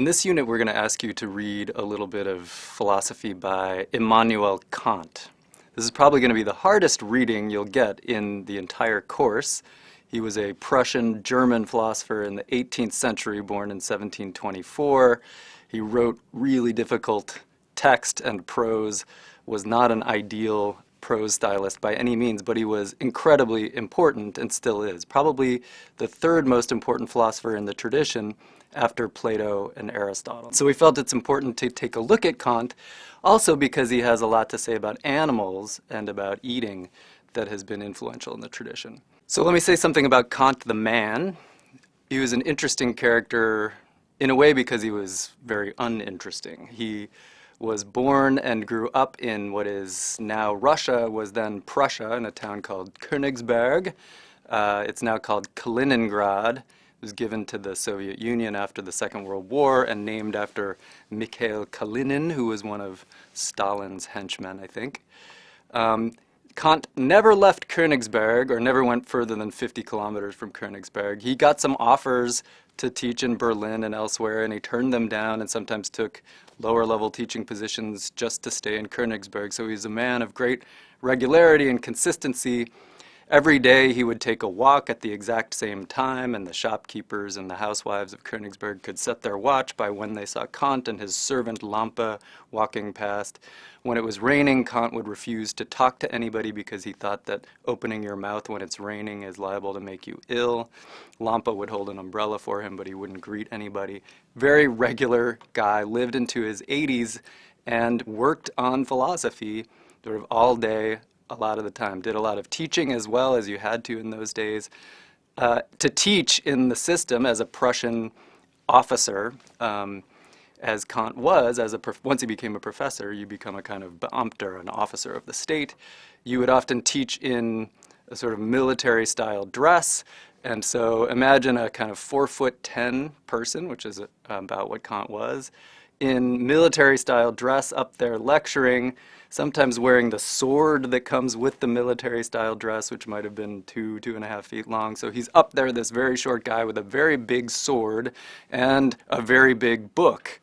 In this unit, we're going to ask you to read a little bit of philosophy by Immanuel Kant. This is probably going to be the hardest reading you'll get in the entire course. He was a Prussian-German philosopher in the 18th century, born in 1724. He wrote really difficult text and prose, was not an ideal prose stylist by any means, but he was incredibly important and still is. Probably the third most important philosopher in the tradition after Plato and Aristotle. So we felt it's important to take a look at Kant, also because he has a lot to say about animals and about eating that has been influential in the tradition. So let me say something about Kant the man. He was an interesting character in a way because he was very uninteresting. He was born and grew up in what is now Russia, was then Prussia, in a town called Königsberg. It's now called Kaliningrad. It was given to the Soviet Union after the Second World War and named after Mikhail Kalinin, who was one of Stalin's henchmen, I think. Kant never left Königsberg, or never went further than 50 kilometers from Königsberg. He got some offers to teach in Berlin and elsewhere, and he turned them down and sometimes took lower-level teaching positions just to stay in Königsberg. So he's a man of great regularity and consistency. Every day he would take a walk at the exact same time, and the shopkeepers and the housewives of Königsberg could set their watch by when they saw Kant and his servant Lampe walking past. When it was raining, Kant would refuse to talk to anybody because he thought that opening your mouth when it's raining is liable to make you ill. Lampe would hold an umbrella for him, but he wouldn't greet anybody. Very regular guy, lived into his 80s and worked on philosophy sort of all day, a lot of the time. Did a lot of teaching as well, as you had to in those days. To teach in the system as a Prussian officer, as Kant was, once he became a professor, you become a kind of Beamter, an officer of the state. You would often teach in a sort of military-style dress, and so imagine a kind of 4'10" person, which is about what Kant was, in military-style dress up there lecturing, sometimes wearing the sword that comes with the military-style dress, which might have been 2.5 feet long. So he's up there, this very short guy with a very big sword and a very big book,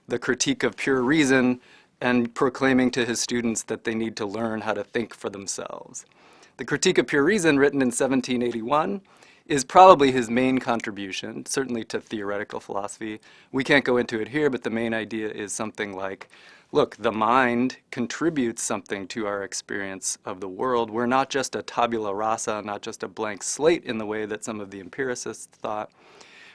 The Critique of Pure Reason, and proclaiming to his students that they need to learn how to think for themselves. The Critique of Pure Reason, written in 1781, is probably his main contribution, certainly to theoretical philosophy. We can't go into it here, but the main idea is something like, look, the mind contributes something to our experience of the world. We're not just a tabula rasa, not just a blank slate in the way that some of the empiricists thought.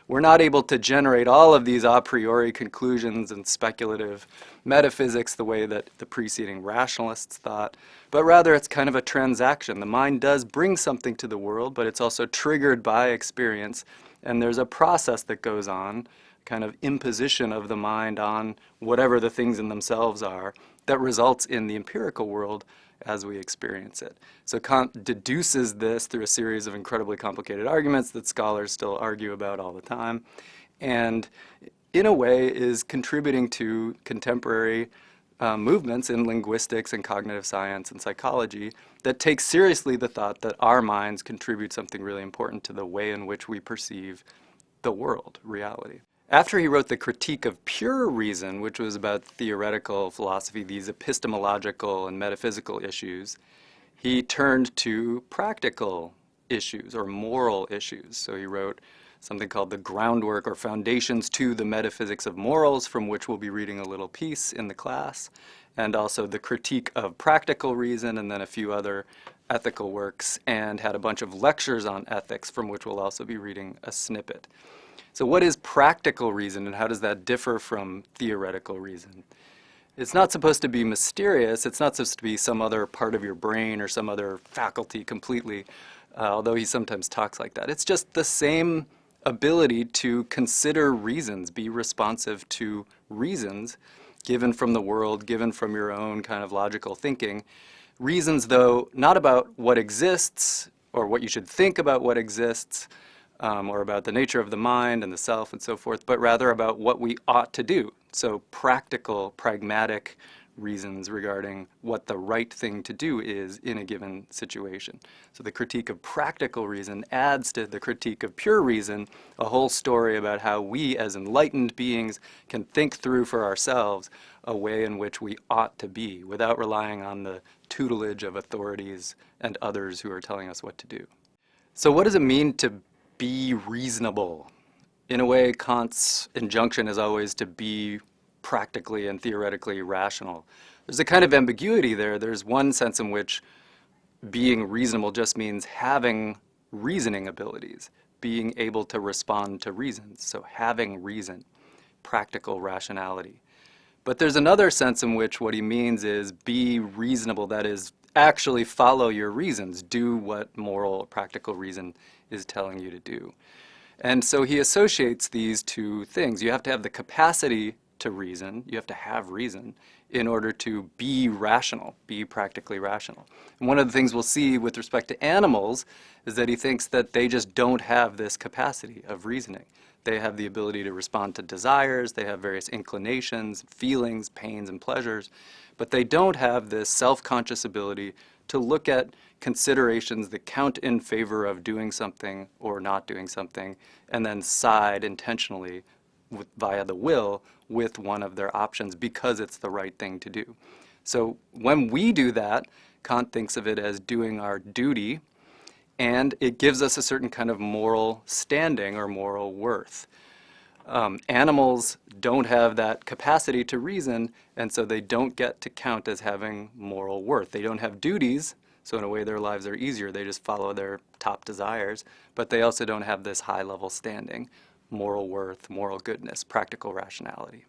We're not able to generate all of these a priori conclusions and speculative metaphysics the way that the preceding rationalists thought, but rather it's kind of a transaction. The mind does bring something to the world, but it's also triggered by experience, and there's a process that goes on, kind of imposition of the mind on whatever the things in themselves are, that results in the empirical world as we experience it. So Kant deduces this through a series of incredibly complicated arguments that scholars still argue about all the time, and in a way is contributing to contemporary movements in linguistics and cognitive science and psychology that take seriously the thought that our minds contribute something really important to the way in which we perceive the world, reality. After he wrote The Critique of Pure Reason, which was about theoretical philosophy, these epistemological and metaphysical issues, he turned to practical issues or moral issues. So he wrote something called The Groundwork or Foundations to the Metaphysics of Morals, from which we'll be reading a little piece in the class, and also The Critique of Practical Reason, and then a few other ethical works, and had a bunch of lectures on ethics, from which we'll also be reading a snippet. So what is practical reason, and how does that differ from theoretical reason? It's not supposed to be mysterious. It's not supposed to be some other part of your brain or some other faculty completely, although he sometimes talks like that. It's just the same ability to consider reasons, be responsive to reasons given from the world, given from your own kind of logical thinking. Reasons, though, not about what exists or what you should think about what exists, or about the nature of the mind and the self and so forth, but rather about what we ought to do. So practical, pragmatic reasons regarding what the right thing to do is in a given situation. So the critique of practical reason adds to the critique of pure reason a whole story about how we as enlightened beings can think through for ourselves a way in which we ought to be without relying on the tutelage of authorities and others who are telling us what to do. So what does it mean to be reasonable? In a way, Kant's injunction is always to be practically and theoretically rational. There's a kind of ambiguity there. There's one sense in which being reasonable just means having reasoning abilities, being able to respond to reasons, so having reason, practical rationality. But there's another sense in which what he means is be reasonable, that is, actually follow your reasons, do what moral, practical reason is telling you to do. And so he associates these two things. You have to have the capacity to reason, you have to have reason in order to be rational, be practically rational. And one of the things we'll see with respect to animals is that he thinks that they just don't have this capacity of reasoning. They have the ability to respond to desires, they have various inclinations, feelings, pains, and pleasures, but they don't have this self-conscious ability to look at considerations that count in favor of doing something or not doing something, and then side intentionally via the will with one of their options because it's the right thing to do. So when we do that, Kant thinks of it as doing our duty, and it gives us a certain kind of moral standing or moral worth. Animals don't have that capacity to reason, and so they don't get to count as having moral worth. They don't have duties, so in a way their lives are easier. They just follow their top desires, but they also don't have this high-level standing, moral worth, moral goodness, practical rationality.